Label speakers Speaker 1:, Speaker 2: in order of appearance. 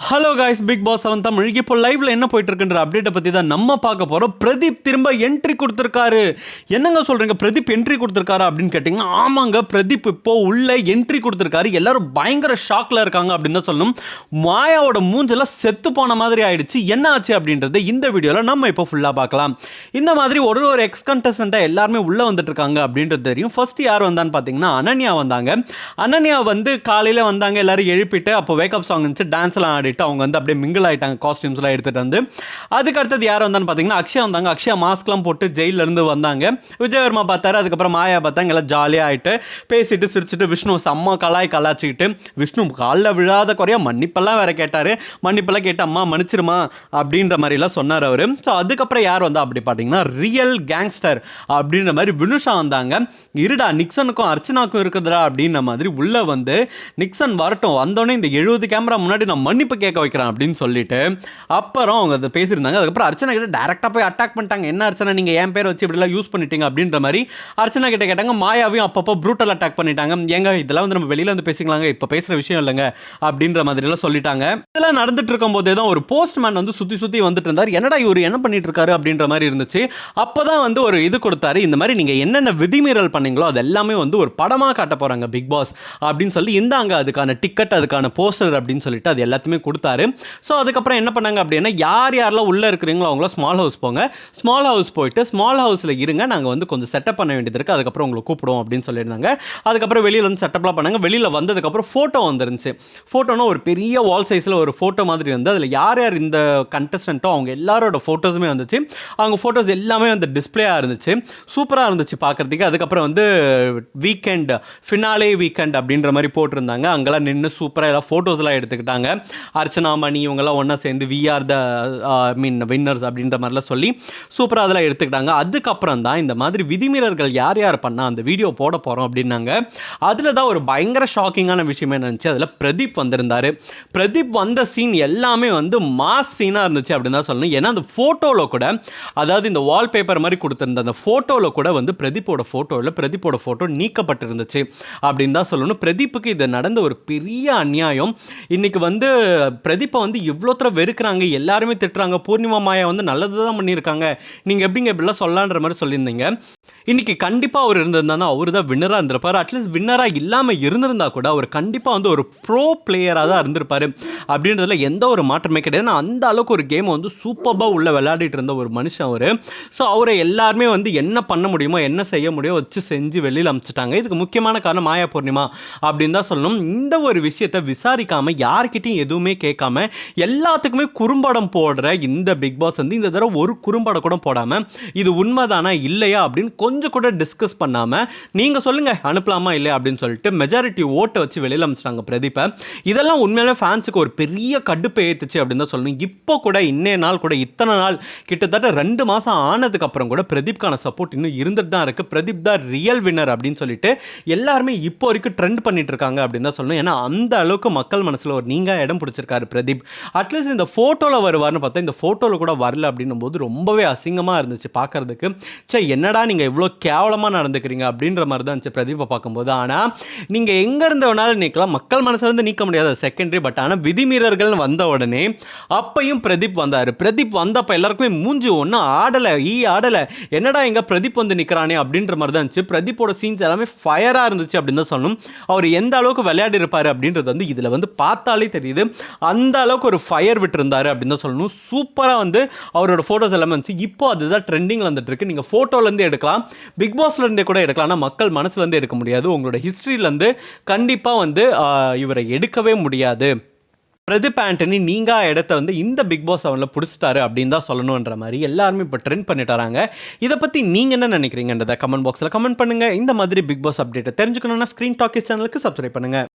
Speaker 1: Hello guys, Bigg Boss 7 Tamil இப்போ லைவ்ல என்ன போயிட்டு இருக்குன்ற அப்டேட்டை பற்றி தான் நம்ம பார்க்க போகிறோம். பிரதீப் திரும்ப என்ட்ரி கொடுத்துருக்காரு. என்னங்க சொல்கிறீங்க, பிரதீப் என்ட்ரி கொடுத்துருக்காரு அப்படின்னு கேட்டிங்கன்னா, ஆமாங்க, பிரதீப் இப்போ உள்ள என்ட்ரி கொடுத்துருக்காரு. எல்லாரும் பயங்கர ஷாக்கில் இருக்காங்க அப்படின்னு தான் சொல்லணும். மாயாவோட மூஞ்செல்லாம் செத்து போன மாதிரி ஆயிடுச்சு. என்ன ஆச்சு அப்படின்றது இந்த வீடியோவில் நம்ம இப்போ ஃபுல்லாக பார்க்கலாம். இந்த மாதிரி ஒரு எக்ஸ் கண்டஸ்டண்ட்டாக எல்லாருமே உள்ளே வந்துட்டு இருக்காங்க அப்படின்றது தெரியும். ஃபர்ஸ்ட் யார் வந்தான்னு பார்த்தீங்கன்னா அனன்யா வந்தாங்க. அனன்யா வந்து காலையில் வந்தாங்க, எல்லாரும் எழுப்பிட்டு அப்போ வேக்கப் சாங் இருந்துச்சு, டான்ஸ்லாம் ஆடிட்டு அவங்க வந்து அப்படியே மிங்கிள் ஆகிட்டாங்க, காஸ்டியூம்ஸ்லாம் எடுத்துகிட்டு வந்து. அதுக்கு அடுத்தது யார் வந்தான்னு பார்த்தீங்கன்னா அக்ஷயா வந்தாங்க. அக்ஷயா மாஸ்க்லாம் போட்டு ஜெயிலேருந்து வந்தாங்க. விஜயவர்மா பார்த்தாரு, அதுக்கப்புறம் மாயா பார்த்தாங்க. எல்லாம் ஜாலியாக ஆகிட்டு பேசிட்டு சிரிச்சுட்டு விஷ்ணு செம்ம கலாய்ச்சிக்கிட்டு விஷ்ணு காலில் விழாத குறையா மன்னிப்பெல்லாம் வேற கேட்டார். மன்னிப்பெல்லாம் கேட்டு அம்மா மன்னிச்சிருமா அப்படின்ற மாதிரிலாம் சொன்னார் அவர். ஸோ அதுக்கப்புறம் யார் வந்தா அப்படி பார்த்தீங்கன்னா ரியல் கேங்ஸ்டர் அப்படின்ற மாதிரி வினுஷா வந்தாங்க. இருடா நிக்சனுக்கும் அர்ச்சனாக்கும் இருக்குதுடா அப்படின்ற மாதிரி உள்ளே வந்து நிக்சன் வரட்டும், வந்தோடனே இந்த 70 கேமரா முன்னாடி நான் மன்னிப்பு கேட்க வைக்கிறேன் அப்படின்னு சொல்லிட்டு அப்புறம் அவங்க அதை பேசியிருந்தாங்க. அதுக்கப்புறம் அர்ச்சனா கிட்ட டைரக்டாக போய் அட்டாக் பண்ணிட்டாங்க. என்ன அர்ச்சனா, நீங்கள் என் பேரை வச்சு இப்படிலாம் யூஸ் பண்ணிட்டீங்க அப்படின்ற மாதிரி அர்ச்சனா கிட்ட கேட்டாங்க. மாயாவையும் அப்பப்போ ப்ரூட்டல் அட்டாக் பண்ணிட்டாங்க. ஏங்க இதெல்லாம் வந்து நம்ம வெளியில வந்து பேசிக்கலாங்க, இப்போ பேசுகிற விஷயம் இல்லைங்க அப்படின்ற மாதிரிலாம் சொல்லிட்டாங்க. இதெல்லாம் நடந்துட்டு இருக்கும் போதே தான் ஒரு போஸ்ட்மேன் வந்து சுற்றி வந்துட்டு இருந்தார். என்னடா இவர் என்ன பண்ணிட்டு இருக்காரு அப்படின்ற மாதிரி இருந்துச்சு. அப்போதான் வந்து ஒரு இது கொடுத்தாரு. இந்த மாதிரி நீங்கள் என்னென்ன விதிமீறல் பண்ணீங்களோ அது எல்லாமே வந்து ஒரு படமாக காட்ட போகிறாங்க பிக் பாஸ் அப்படின்னு சொல்லி, இந்தாங்க அதுக்கான டிக்கெட், அதுக்கான போஸ்டர் அப்படின்னு சொல்லிட்டு அது எல்லாத்தையுமே கொடுத்தாரு. ஸோ அதுக்கப்புறம் என்ன பண்ணாங்க அப்படின்னா, யாரெல்லாம் உள்ளே இருக்கிறீங்களோ அவங்கள ஸ்மால் ஹவுஸ் போங்க, ஸ்மால் ஹவுஸ் போயிட்டு ஸ்மால் ஹவுஸில் இருங்க, நாங்கள் வந்து கொஞ்சம் செட்டப் பண்ண வேண்டியது இருக்குது, அதுக்கப்புறம் உங்களை கூப்பிடுவோம் அப்படின்னு சொல்லியிருந்தாங்க. அதுக்கப்புறம் வெளியில் வந்து செட்டப்லாம் பண்ணாங்க. வெளியில் வந்ததுக்கப்புறம் ஃபோட்டோ வந்துருந்துச்சு. ஃபோட்டோனா ஒரு பெரிய வால் சைஸில் ஒரு ஃபோட்டோ மாதிரி வந்து அதில் யார் இந்த கண்டஸ்டண்ட்டோ அவங்க எல்லாரோட ஃபோட்டோஸுமே வந்துச்சு. அவங்க ஃபோட்டோஸ் எல்லாமே வந்து டிஸ்பிளேயாக இருந்துச்சு. சூப்பராக இருந்துச்சு பார்க்குறதுக்கு. அதுக்கப்புறம் வந்து வீக்கெண்ட் ஃபினாலே வீக்கெண்ட் அப்படின்ற மாதிரி போட்டிருந்தாங்க. அங்கெல்லாம் நின்று சூப்பராக எல்லாம் ஃபோட்டோஸ்லாம் எடுத்துக்கிட்டாங்க. அர்ச்சனா, மணி இவங்கெல்லாம் ஒன்றா சேர்ந்து வி ஆர் த வின்னர்ஸ் அப்படின்ற மாதிரிலாம் சொல்லி சூப்பராக அதெல்லாம் எடுத்துக்கிட்டாங்க. அதுக்கப்புறம் தான் இந்த மாதிரி விதிமீறல்கள் யார் பண்ணால் அந்த வீடியோ போட போகிறோம் அப்படின்னாங்க. அதில் தான் ஒரு பயங்கர ஷாக்கிங்கான விஷயமே இருந்துச்சு. அதில் பிரதீப் வந்திருந்தார். பிரதீப் வந்த சீன் எல்லாமே வந்து மாஸ் சீனாக இருந்துச்சு அப்படின்னு தான் சொல்லணும். ஏன்னா அந்த ஃபோட்டோவில் கூட, அதாவது இந்த வால்பேப்பர் மாதிரி கொடுத்துருந்த அந்த ஃபோட்டோவில் கூட வந்து பிரதீப்போட ஃபோட்டோ நீக்கப்பட்டிருந்துச்சு அப்படின்னு தான் சொல்லணும். பிரதீப்புக்கு இது நடந்த ஒரு பெரிய அநியாயம். இன்னைக்கு வந்து பிரதீப்பை வந்து இவ்வளோ தூரம் வெறுக்கிறாங்க, எல்லாருமே திட்டுறாங்க. பூர்ணிமா மாயா வந்து நல்லது தான் பண்ணியிருக்காங்க, நீங்கள் எப்படிங்க இப்படிலாம் சொல்லலான்ற மாதிரி சொல்லியிருந்தீங்க. இன்னைக்கு கண்டிப்பாக அவர் இருந்திருந்தாங்கன்னா அவர் தான் வின்னராக இருந்திருப்பார். அட்லீஸ்ட் வின்னராக இல்லாமல் இருந்திருந்தா கூட அவர் கண்டிப்பாக வந்து ஒரு ப்ரோ பிளேயராக தான் இருந்திருப்பார் அப்படின்றதுல எந்த ஒரு மாற்றமே கிடையாது. அந்த அளவுக்கு ஒரு கேமை வந்து சூப்பராக உள்ள விளையாடிட்டு இருந்த ஒரு மனுஷன் அவர். ஸோ அவரை எல்லாருமே வந்து என்ன பண்ண முடியுமோ, என்ன செய்ய முடியுமோ வச்சு செஞ்சு வெளியில் அனுப்பிச்சிட்டாங்க. இதுக்கு முக்கியமான காரணம் மாயா பூர்ணிமா அப்படின்னு தான் சொல்லணும். இந்த ஒரு விஷயத்தை விசாரிக்காமல் யார்கிட்டையும் எதுவுமே கேட்காம எல்லாத்துக்குமே குறும்படம் போடுற இந்த பிக் பாஸ் வந்து இந்த தடவை ஒரு குறும்படம் கூட போடாமல் இது உண்மைதானா இல்லையா அப்படின்னு கொஞ்சம் கூட டிஸ்கஸ் பண்ணாமல் நீங்கள் சொல்லுங்கள் அனுப்பலாமா இல்லையா அப்படின்னு சொல்லிட்டு மெஜாரிட்டி ஓட்டை வச்சு வெளியில் அனுப்பிச்சிட்டாங்க பிரதீப்பை. இதெல்லாம் உண்மையிலே ஃபேன்ஸுக்கு ஒரு பெரிய கடுப்பை ஏற்றுச்சு அப்படின்னு தான் சொல்லணும். இப்போ கூட இன்னைய நாள் கூட இத்தனை நாள் கிட்டத்தட்ட 2 மாதம் ஆனதுக்கு அப்புறம் கூட பிரதீப்கான சப்போர்ட் இன்னும் இருந்துட்டு தான் இருக்குது. பிரதீப் தான் ரியல் வின்னர் அப்படின்னு சொல்லிட்டு எல்லாருமே இப்போ வரைக்கும் ட்ரெண்ட் பண்ணிட்டு இருக்காங்க அப்படின்னு தான் சொல்லணும். ஏன்னா அந்த அளவுக்கு மக்கள் மனசில் ஒரு நீங்க இடம் பிடிச்சிருக்காரு பிரதீப். அட்லீஸ்ட் இந்த ஃபோட்டோவில் வருவார்னு பார்த்தா இந்த ஃபோட்டோவில் கூட வரல அப்படின்னும் போது ரொம்பவே அசிங்கமாக இருந்துச்சு பார்க்கறதுக்கு. சரி என்னடா நீங்கள் இவ்வளோ கேவலமாக நடந்துக்கிறீங்க அப்படின்ற மாதிரி தான் இருந்துச்சு பிரதீப்பை பார்க்கும்போது. ஆனால் நீங்கள் எங்கே இருந்த வேணாலும் நீக்கலாம், மக்கள் மனசுலேருந்து நீக்க முடியாத செகண்டரி. பட் ஆனால் விதிமீறல்கள் வந்த உடனே அப்பையும் பிரதீப் வந்தார். பிரதீப் வந்தப்போ எல்லாருக்குமே மூஞ்சி ஒன்றும் ஆடலை என்னடா எங்கே பிரதீப் வந்து நிற்கிறானே அப்படின்ற மாதிரி தான் இருந்துச்சு. பிரதீப்போட சீன்ஸ் எல்லாமே ஃபயராக இருந்துச்சு அப்படின்னு தான் சொல்லணும். அவர் எந்த அளவுக்கு விளையாடி இருப்பார் அப்படின்றது வந்து இதில் வந்து பார்த்தாலே தெரியுது. அந்த அளவுக்கு ஒரு ஃபயர் விட்டுருந்தாரு அப்படின்னு தான் சொல்லணும். சூப்பராக வந்து அவரோட ஃபோட்டோஸ் எல்லாமே வந்துச்சு. இப்போ அதுதான் ட்ரெண்டிங்கில் வந்துட்டு இருக்கு. நீங்கள் ஃபோட்டோலேருந்து எடுக்கலாம், பிக் பாஸ்லேருந்தே கூட எடுக்கலாம், ஆனால் மக்கள் மனசுலேருந்து எடுக்க முடியாது. உங்களோட ஹிஸ்ட்ரியிலேருந்து கண்டிப்பாக வந்து இவரை எடுக்கவே முடியாது. பிரதீப் ஆண்டனி நீங்கள் இடத்த வந்து இந்த பிக் பாஸ் 7ல் பிடிச்சிட்டாரு அப்படின்னு தான் சொல்லணுன்ற மாதிரி எல்லாருமே இப்போ ட்ரெண்ட் பண்ணிட்டு வராங்க. இதை பற்றி நீங்கள் என்ன நினைக்கிறீங்கன்றதை கமெண்ட் பாக்ஸில் கமெண்ட் பண்ணுங்கள். இந்த மாதிரி பிக் பாஸ் அப்டேட்டை தெரிஞ்சுக்கணுன்னா ஸ்க்ரீன் டாக்கிஸ் சேனலுக்கு சப்ஸ்கிரைப் பண்ணுங்கள்.